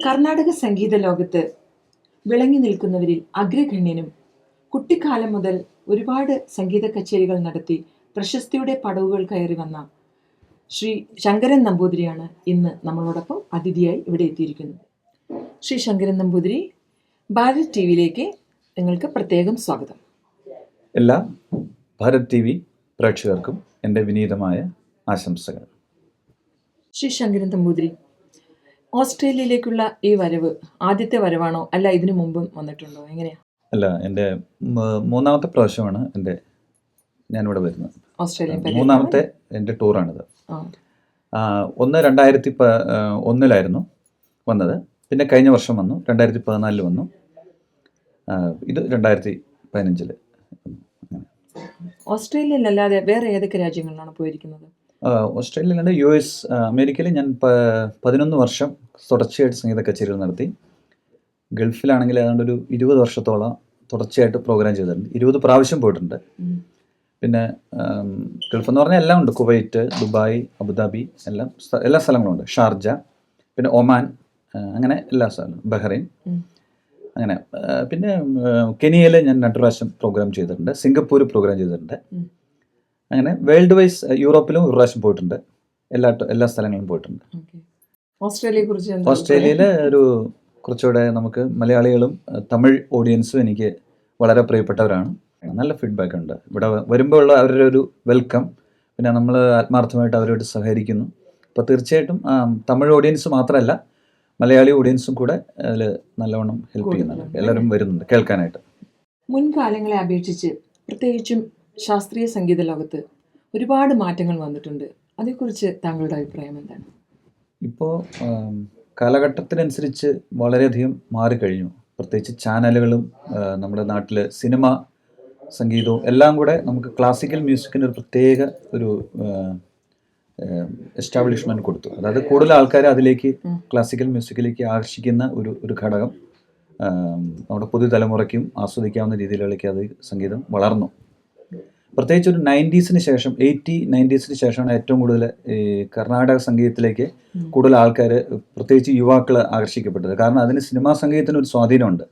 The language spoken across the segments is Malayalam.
കർണാടക സംഗീത ലോകത്ത് വിളങ്ങി നിൽക്കുന്നവരിൽ അഗ്രഗണ്യനും കുട്ടിക്കാലം മുതൽ ഒരുപാട് സംഗീത കച്ചേരികൾ നടത്തി പ്രശസ്തിയുടെ പടവുകൾ കയറി വന്ന ശ്രീ ശങ്കരൻ നമ്പൂതിരിയാണ് ഇന്ന് നമ്മളോടൊപ്പം അതിഥിയായി ഇവിടെ എത്തിയിരിക്കുന്നത്. ശ്രീ ശങ്കരൻ നമ്പൂതിരി, ഭാരത് ടി വിയിലേക്ക് നിങ്ങൾക്ക് പ്രത്യേകം സ്വാഗതം. എല്ലാ ഭാരത് ടി വി പ്രേക്ഷകർക്കും എൻ്റെ വിനീതമായ ആശംസകൾ. ശ്രീ ശങ്കരൻ നമ്പൂതിരി, ഓസ്ട്രേലിയയിലേക്കുള്ള ഈ വരവ് ആദ്യത്തെ വരവാണോ, അല്ല ഇതിനു മുമ്പും വന്നിട്ടുണ്ടോ, എങ്ങനെയാ? അല്ല, എൻ്റെ മൂന്നാമത്തെ പ്രാവശ്യമാണ് ഞാനിവിടെ വരുന്നത്. ഓസ്ട്രേലിയ മൂന്നാമത്തെ എൻ്റെ ടൂറാണിത്. ഒന്ന് 2001 വന്നത്, പിന്നെ കഴിഞ്ഞ വർഷം വന്നു, 2014 വന്നു, ഇത് 2015. ഓസ്ട്രേലിയയിലല്ലാതെ വേറെ ഏതൊക്കെ രാജ്യങ്ങളിലാണ് പോയിരിക്കുന്നത്? ഓസ്ട്രേലിയയിലുണ്ട്, US, അമേരിക്കയിൽ ഞാൻ 11 വർഷം തുടർച്ചയായിട്ട് സംഗീത കച്ചേരികൾ നടത്തി. ഗൾഫിലാണെങ്കിൽ ഏതാണ്ട് ഒരു 20 വർഷത്തോളം തുടർച്ചയായിട്ട് പ്രോഗ്രാം ചെയ്തിട്ടുണ്ട്. 20 പ്രാവശ്യം പോയിട്ടുണ്ട്. പിന്നെ ഗൾഫ് എന്ന് പറഞ്ഞാൽ എല്ലാം ഉണ്ട്. കുവൈറ്റ്, ദുബായ്, അബുദാബി, എല്ലാ സ്ഥലങ്ങളും ഉണ്ട്. ഷാർജ, പിന്നെ ഒമാൻ, അങ്ങനെ എല്ലാ സ്ഥലങ്ങളും, ബഹ്റൈൻ, അങ്ങനെ. പിന്നെ കെനിയയിൽ ഞാൻ 2 പ്രാവശ്യം പ്രോഗ്രാം ചെയ്തിട്ടുണ്ട്. സിംഗപ്പൂർ പ്രോഗ്രാം ചെയ്തിട്ടുണ്ട്. അങ്ങനെ വേൾഡ് വൈസ് യൂറോപ്പിലും 1 പ്രാവശ്യം പോയിട്ടുണ്ട്. എല്ലാ സ്ഥലങ്ങളിലും പോയിട്ടുണ്ട്. ഓസ്ട്രേലിയയിൽ ഒരു കുറച്ചുകൂടെ നമുക്ക് മലയാളികളും തമിഴ് ഓഡിയൻസും എനിക്ക് വളരെ പ്രിയപ്പെട്ടവരാണ്. നല്ല ഫീഡ്ബാക്ക് ഉണ്ട്. ഇവിടെ വരുമ്പോൾ ഉള്ള അവരുടെ ഒരു വെൽക്കം, പിന്നെ നമ്മൾ ആത്മാർത്ഥമായിട്ട് അവരോട് സഹകരിക്കുന്നു. അപ്പോൾ തീർച്ചയായിട്ടും തമിഴ് ഓഡിയൻസ് മാത്രമല്ല, മലയാളി ഓഡിയൻസും കൂടെ അതിൽ നല്ലവണ്ണം ഹെൽപ്പ് ചെയ്യുന്നുണ്ട്. എല്ലാവരും വരുന്നുണ്ട് കേൾക്കാനായിട്ട്. മുൻകാലങ്ങളെ അപേക്ഷിച്ച് പ്രത്യേകിച്ചും ശാസ്ത്രീയ സംഗീത ലോകത്ത് ഒരുപാട് മാറ്റങ്ങൾ വന്നിട്ടുണ്ട്. അതേക്കുറിച്ച് താങ്കളുടെ അഭിപ്രായം എന്താണ്? ഇപ്പോൾ കാലഘട്ടത്തിനനുസരിച്ച് വളരെയധികം മാറിക്കഴിഞ്ഞു. പ്രത്യേകിച്ച് ചാനലുകളും നമ്മുടെ നാട്ടിൽ സിനിമ, സംഗീതവും എല്ലാം കൂടെ നമുക്ക് ക്ലാസിക്കൽ മ്യൂസിക്കിന് ഒരു പ്രത്യേക ഒരു എസ്റ്റാബ്ലിഷ്മെൻറ്റ് കൊടുത്തു. അതായത് കൂടുതൽ ആൾക്കാരെ അതിലേക്ക്, ക്ലാസിക്കൽ മ്യൂസിക്കിലേക്ക് ആകർഷിക്കുന്ന ഒരു ഘടകം നമ്മുടെ പുതുതലമുറയ്ക്കും ആസ്വദിക്കാവുന്ന രീതിയിലേക്ക് അത് സംഗീതം വളർന്നു. പ്രത്യേകിച്ച് ഒരു 90s ശേഷം, 90s ശേഷമാണ് ഏറ്റവും കൂടുതൽ ഈ കർണാടക സംഗീതത്തിലേക്ക് കൂടുതൽ ആൾക്കാർ, പ്രത്യേകിച്ച് യുവാക്കൾ ആകർഷിക്കപ്പെട്ടത്. കാരണം അതിന് സിനിമാ സംഗീതത്തിന് ഒരു സ്വാധീനമുണ്ട്.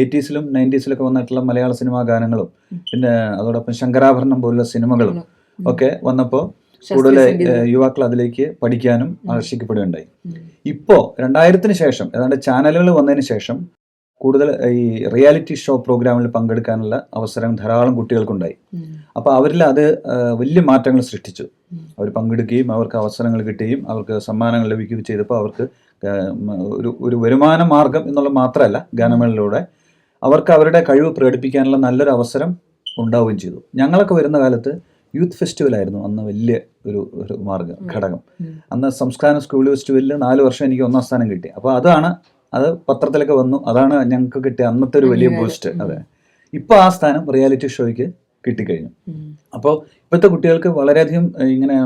80s 90s വന്നിട്ടുള്ള മലയാള സിനിമാ ഗാനങ്ങളും പിന്നെ അതോടൊപ്പം ശങ്കരാഭരണം പോലുള്ള സിനിമകളും ഒക്കെ വന്നപ്പോൾ കൂടുതൽ യുവാക്കൾ അതിലേക്ക് പഠിക്കാനും ആകർഷിക്കപ്പെടുകയുണ്ടായി. ഇപ്പോൾ 2000 ശേഷം, ഏതാണ്ട് ചാനലുകൾ വന്നതിന് ശേഷം കൂടുതൽ ഈ റിയാലിറ്റി ഷോ പ്രോഗ്രാമിൽ പങ്കെടുക്കാനുള്ള അവസരം ധാരാളം കുട്ടികൾക്കുണ്ടായി. അപ്പോൾ അവരിൽ അത് വലിയ മാറ്റങ്ങൾ സൃഷ്ടിച്ചു. അവർ പങ്കെടുക്കുകയും അവർക്ക് അവസരങ്ങൾ കിട്ടുകയും അവർക്ക് സമ്മാനങ്ങൾ ലഭിക്കുകയും ചെയ്തപ്പോൾ അവർക്ക് ഒരു വരുമാന മാർഗം എന്നുള്ള മാത്രമല്ല, ഗാനമേളയിലൂടെ അവർക്ക് അവരുടെ കഴിവ് പ്രകടിപ്പിക്കാനുള്ള നല്ലൊരു അവസരം ഉണ്ടാവുകയും ചെയ്തു. ഞങ്ങളൊക്കെ വരുന്ന കാലത്ത് യൂത്ത് ഫെസ്റ്റിവലായിരുന്നു അന്ന് വലിയ ഒരു ഘടകം. അന്ന് സംസ്ഥാന സ്കൂൾ ഫെസ്റ്റിവലിൽ 4 വർഷം എനിക്ക് 1ാം സ്ഥാനം കിട്ടി. അപ്പോൾ അത് പത്രത്തിലൊക്കെ വന്നു. അതാണ് ഞങ്ങൾക്ക് കിട്ടിയ അന്നത്തെ ഒരു വലിയ ബൂസ്റ്റ്. അതെ, ഇപ്പോൾ ആ സ്ഥാനം റിയാലിറ്റി ഷോയ്ക്ക് കിട്ടിക്കഴിഞ്ഞു. അപ്പോൾ ഇപ്പോഴത്തെ കുട്ടികൾക്ക് വളരെയധികം ഇങ്ങനെ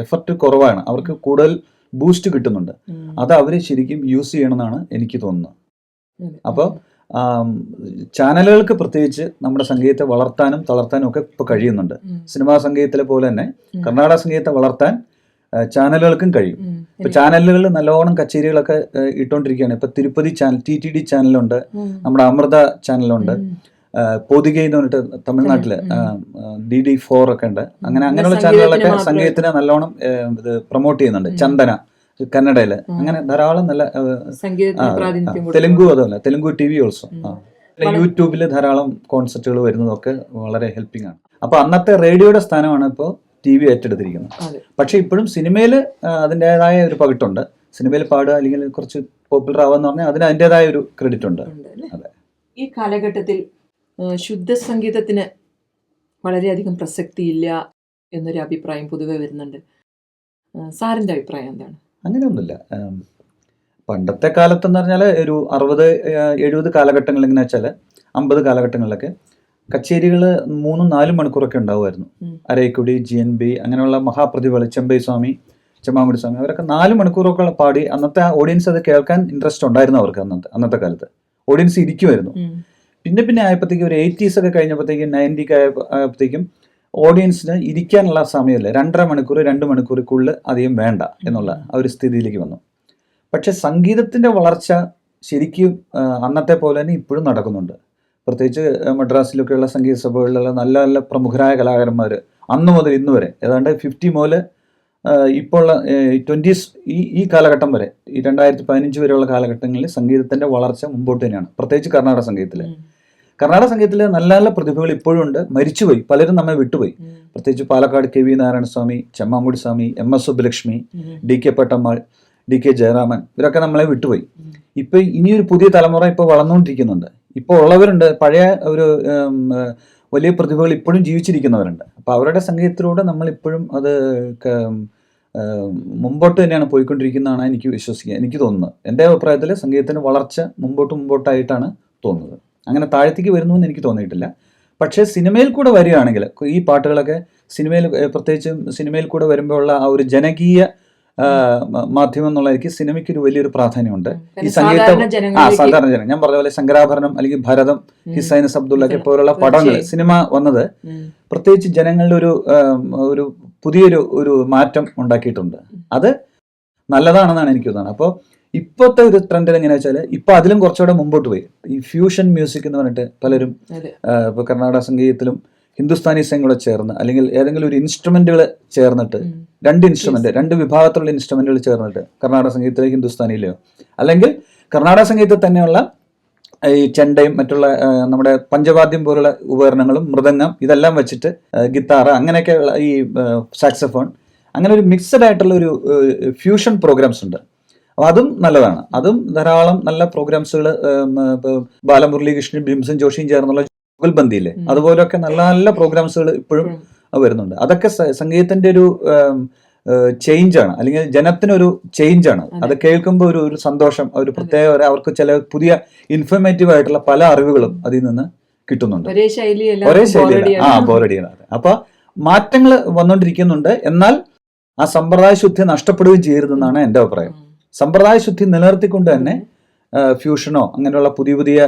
എഫർട്ട് കുറവാണ്, അവർക്ക് കൂടുതൽ ബൂസ്റ്റ് കിട്ടുന്നുണ്ട്. അത് അവർ ശരിക്കും യൂസ് ചെയ്യണമെന്നാണ് എനിക്ക് തോന്നുന്നത്. അപ്പോൾ ചാനലുകൾക്ക് പ്രത്യേകിച്ച് നമ്മുടെ സംഗീതത്തെ വളർത്താനും തളർത്താനും ഒക്കെ ഇപ്പോൾ കഴിയുന്നുണ്ട്. സിനിമാ സംഗീതത്തിലെ പോലെ തന്നെ കർണാടക സംഗീതത്തെ വളർത്താൻ ചാനലുകൾക്കും കഴിയും. ഇപ്പൊ ചാനലുകളിൽ നല്ലോണം കച്ചേരികളൊക്കെ ഇട്ടുകൊണ്ടിരിക്കുകയാണ്. ഇപ്പൊ തിരുപ്പതി ചാനൽ, TTD ചാനലുണ്ട്, നമ്മുടെ അമൃത ചാനലുണ്ട്, പൊതികൈ എന്ന് പറഞ്ഞിട്ട് തമിഴ്നാട്ടില് DD4 ഒക്കെ ഉണ്ട്. അങ്ങനെയുള്ള ചാനലുകളൊക്കെ സംഗീതത്തിന് നല്ലോണം ഇത് പ്രൊമോട്ട് ചെയ്യുന്നുണ്ട്. ചന്ദന കന്നഡയില്, അങ്ങനെ ധാരാളം നല്ല തെലുങ്കു, അതുമല്ല തെലുങ്കു TV ഓൾസോ. യൂട്യൂബിൽ ധാരാളം കോൺസെപ്റ്റുകൾ വരുന്നതൊക്കെ വളരെ ഹെൽപ്പിംഗ് ആണ്. അപ്പൊ അന്നത്തെ റേഡിയോയുടെ സ്ഥാനമാണ് ഇപ്പോൾ TV ഏറ്റെടുത്തിരിക്കുന്നത്. പക്ഷെ ഇപ്പോഴും സിനിമയിൽ അതിൻ്റെതായ ഒരു പകിട്ടുണ്ട്. സിനിമയിൽ പാടുക അല്ലെങ്കിൽ കുറച്ച് പോപ്പുലർ ആവാന്ന് പറഞ്ഞാൽ അതിന് അതിൻ്റെതായ ഒരു ക്രെഡിറ്റ് ഉണ്ട്. അതെ, ഈ കാലഘട്ടത്തിൽ ശുദ്ധ സംഗീതത്തിന് വളരെയധികം പ്രസക്തിയില്ല എന്നൊരു അഭിപ്രായം പൊതുവെ വരുന്നുണ്ട്. സാറിൻ്റെ അഭിപ്രായം എന്താണ്? അങ്ങനെയൊന്നുമില്ല. പണ്ടത്തെ കാലത്തെന്ന് പറഞ്ഞാൽ ഒരു 60-70 കാലഘട്ടങ്ങൾ, എങ്ങനെ വെച്ചാൽ 50 കാലഘട്ടങ്ങളിലൊക്കെ കച്ചേരികൾ 3-4 മണിക്കൂറൊക്കെ ഉണ്ടാവുമായിരുന്നു. അരൈക്കുടി, GNB, അങ്ങനെയുള്ള മഹാപ്രതിഭകൾ, ചെമ്പൈ സ്വാമി, ചെമ്മാങ്കുടി സ്വാമി, അവരൊക്കെ 4 മണിക്കൂറൊക്കെ പാടി. അന്നത്തെ ഓഡിയൻസ് അത് കേൾക്കാൻ ഇൻട്രസ്റ്റ് ഉണ്ടായിരുന്നു അവർക്ക്. അന്നത്തെ കാലത്ത് ഓഡിയൻസ് ഇരിക്കുമായിരുന്നു. പിന്നെ ആയപ്പോഴത്തേക്കും ഒരു 80s ഒക്കെ കഴിഞ്ഞപ്പോഴത്തേക്കും 90 ആയപ്പോഴത്തേക്കും ഓഡിയൻസിന് ഇരിക്കാനുള്ള സമയമില്ല. 2.5 മണിക്കൂർ 2 മണിക്കൂറിനുള്ളിൽ അധികം വേണ്ട എന്നുള്ള ആ ഒരു സ്ഥിതിയിലേക്ക് വന്നു. പക്ഷെ സംഗീതത്തിൻ്റെ വളർച്ച ശരിക്കും അന്നത്തെ പോലെ തന്നെ ഇപ്പോഴും നടക്കുന്നുണ്ട്. പ്രത്യേകിച്ച് മദ്രാസിലൊക്കെയുള്ള സംഗീത സഭകളിലുള്ള നല്ല നല്ല പ്രമുഖരായ കലാകാരന്മാർ അന്ന് മുതൽ ഇന്ന് വരെ ഏതാണ്ട് 50 മുതൽ ഇപ്പോൾ ഉള്ള 20s ഈ കാലഘട്ടം വരെ, ഈ 2015 വരെയുള്ള കാലഘട്ടങ്ങളിൽ സംഗീതത്തിൻ്റെ വളർച്ച മുമ്പോട്ട് തന്നെയാണ്. പ്രത്യേകിച്ച് കർണാടക സംഗീതത്തിൽ നല്ല നല്ല പ്രതിഭകൾ ഇപ്പോഴും ഉണ്ട്. മരിച്ചുപോയി, പലരും നമ്മെ വിട്ടുപോയി. പ്രത്യേകിച്ച് പാലക്കാട് KV നാരായണസ്വാമി, ചെമ്മാങ്കുടി സ്വാമി, MS Subbalakshmi, DK Pattammal, DK Jayaraman, ഇവരൊക്കെ നമ്മളെ വിട്ടുപോയി. ഇപ്പൊ ഇനിയൊരു പുതിയ തലമുറ ഇപ്പോൾ വളർന്നുകൊണ്ടിരിക്കുന്നുണ്ട്. ഇപ്പോൾ ഉള്ളവരുണ്ട്, പഴയ ഒരു വലിയ പ്രതിഭകൾ ഇപ്പോഴും ജീവിച്ചിരിക്കുന്നവരുണ്ട്. അപ്പോൾ അവരുടെ സംഗീതത്തിലൂടെ നമ്മൾ ഇപ്പോഴും അത് മുമ്പോട്ട് തന്നെയാണ് പോയിക്കൊണ്ടിരിക്കുന്നതാണ് എനിക്ക് തോന്നുന്നത്. എൻ്റെ അഭിപ്രായത്തിൽ സംഗീതത്തിൻ്റെ വളർച്ച മുമ്പോട്ടായിട്ടാണ് തോന്നുന്നത്. അങ്ങനെ താഴത്തേക്ക് വരുന്നു എന്ന് എനിക്ക് തോന്നിയിട്ടില്ല. പക്ഷേ സിനിമയിൽ കൂടെ വരികയാണെങ്കിൽ ഈ പാട്ടുകളൊക്കെ പ്രത്യേകിച്ചും സിനിമയിൽ കൂടെ വരുമ്പോൾ ഉള്ള ആ ഒരു ജനകീയ മാധ്യമം എന്നുള്ളതിലേക്ക് സിനിമയ്ക്ക് ഒരു വലിയൊരു പ്രാധാന്യമുണ്ട്. ഈ സംഗീതം സാധാരണ ജനം, ഞാൻ പറഞ്ഞ പോലെ ശങ്കരാഭരണം അല്ലെങ്കിൽ ഭരതം, ഹിസൈനസ് അബ്ദുള്ളക്കെ പോലുള്ള പടങ്ങൾ സിനിമ വന്നത് പ്രത്യേകിച്ച് ജനങ്ങളുടെ ഒരു പുതിയൊരു മാറ്റം ഉണ്ടാക്കിയിട്ടുണ്ട്. അത് നല്ലതാണെന്നാണ് എനിക്ക് തോന്നുന്നത്. അപ്പോൾ ഇപ്പോഴത്തെ ഒരു ട്രെൻഡിൽ എങ്ങനെയാ വെച്ചാൽ ഇപ്പൊ അതിലും കുറച്ചുകൂടെ മുമ്പോട്ട് പോയി. ഈ ഫ്യൂഷൻ മ്യൂസിക് എന്ന് പറഞ്ഞിട്ട് പലരും ഇപ്പൊ കർണാടക സംഗീതത്തിലും ഹിന്ദുസ്ഥാനി സംഗീതം ചേർന്ന് അല്ലെങ്കിൽ ഏതെങ്കിലും ഒരു ഇൻസ്ട്രുമെന്റുകൾ ചേർന്നിട്ട് രണ്ട് വിഭാഗത്തിലുള്ള ഇൻസ്ട്രുമെന്റുകൾ ചേർന്നിട്ട് കർണാടക സംഗീതത്തിലോ ഹിന്ദുസ്ഥാനിയിലെയോ അല്ലെങ്കിൽ കർണാടക സംഗീതത്തിൽ തന്നെയുള്ള ഈ ചെണ്ടയും മറ്റുള്ള നമ്മുടെ പഞ്ചവാദ്യം പോലുള്ള ഉപകരണങ്ങളും മൃദംഗം ഇതെല്ലാം വെച്ചിട്ട് ഗിത്താറ് അങ്ങനെയൊക്കെയുള്ള ഈ സാക്സഫോൺ അങ്ങനെ ഒരു മിക്സഡ് ആയിട്ടുള്ള ഒരു ഫ്യൂഷൻ പ്രോഗ്രാംസ് ഉണ്ട്. അപ്പോൾ അതും നല്ലതാണ്. അതും ധാരാളം നല്ല പ്രോഗ്രാംസുകൾ ബാലമുരളീകൃഷ്ണനും ഭീംസൻ ജോഷിയും ചേർന്നുള്ള ജുഗൽബന്ദിയില്ലേ, അതുപോലെയൊക്കെ നല്ല നല്ല പ്രോഗ്രാംസുകൾ ഇപ്പോഴും വരുന്നുണ്ട്. അതൊക്കെ സംഗീതത്തിന്റെ ഒരു ചേഞ്ചാണ്, അല്ലെങ്കിൽ ജനത്തിനൊരു ചേഞ്ചാണ്. അത് കേൾക്കുമ്പോൾ ഒരു സന്തോഷം, ഒരു പ്രത്യേക അവർക്ക് ചില പുതിയ ഇൻഫോർമേറ്റീവ് ആയിട്ടുള്ള പല അറിവുകളും അതിൽ നിന്ന് കിട്ടുന്നുണ്ട്. ഒരേ ശൈലിയാണ്, ബോറടിയാണ്. അപ്പൊ മാറ്റങ്ങൾ വന്നുകൊണ്ടിരിക്കുന്നുണ്ട്. എന്നാൽ ആ സമ്പ്രദായ ശുദ്ധി നഷ്ടപ്പെടുകയും ചെയ്യരുതെന്നാണ് എൻ്റെ അഭിപ്രായം. സമ്പ്രദായ ശുദ്ധി നിലനിർത്തിക്കൊണ്ട് തന്നെ ഫ്യൂഷനോ അങ്ങനെയുള്ള പുതിയ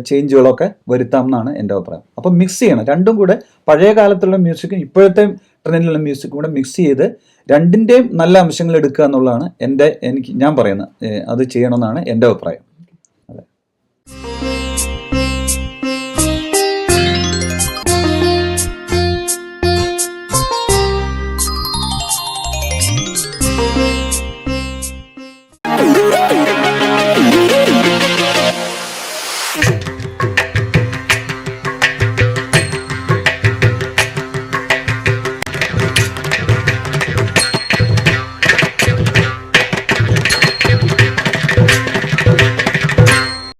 ചേഞ്ചുകളൊക്കെ വരുത്താം എന്നാണ് എൻ്റെ അഭിപ്രായം. അപ്പം മിക്സ് ചെയ്യണം രണ്ടും കൂടെ, പഴയ കാലത്തുള്ള മ്യൂസിക്കും ഇപ്പോഴത്തെ ട്രെൻഡിലുള്ള മ്യൂസിക്കും കൂടെ മിക്സ് ചെയ്ത് രണ്ടിൻ്റെയും നല്ല അംശങ്ങൾ എടുക്കുക എന്നുള്ളതാണ് ഞാൻ പറയുന്നത്. അത് ചെയ്യണമെന്നാണ് എൻ്റെ അഭിപ്രായം.